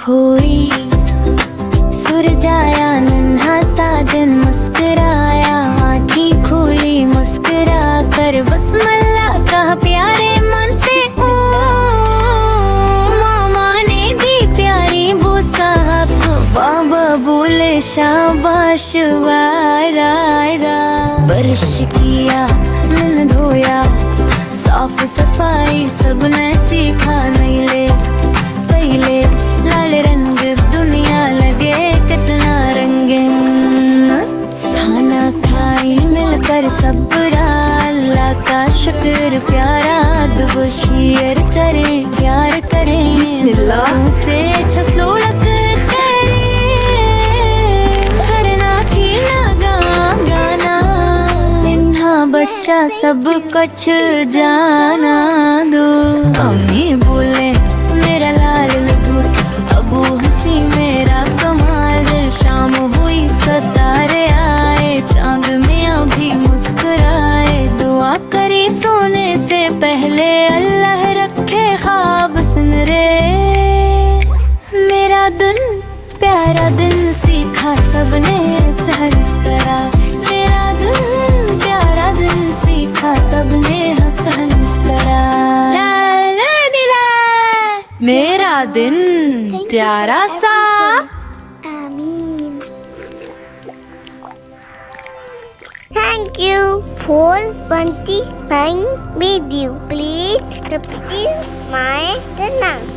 हुई, सुरजाया नन्हा सा दिन, मुस्कुराया आँखें खुली, मुस्कुरा कर बसमल्ला कहा प्यारे मन से। ओ मामा ने दी प्यारी वो साहब को, बाबा बोले शाबाश वारा। बरश किया मन धोया, साफ सफाई सबने सीखा, नैले पहले लाल रंग दुनिया लगे कितना रंगीन। खाना खाई मिलकर सबरा, अल्लाह का शुक्र प्यारा, दुआ शेयर करें प्यार करें, बिस्मिल्लाह से छसलोलक बच्चा सब कुछ जाना दो। अम्मी बोले मेरा लाल लड्डू, अबू हंसी मेरा कमाल, दिल शाम हुई सितारे आए, चांद मियां भी मुस्कुराए, दुआ करी सोने से पहले अल्लाह रखे ख्वाब सुनरे। मेरा दिन प्यारा दिन सीखा सबने सहज तरह, मेरा दिन प्यारा दिन सीखा सबने हंसन मुस्कुरा। मेरा दिन प्यारा सा। आमीन। Thank you for 25 video. Please subscribe my channel.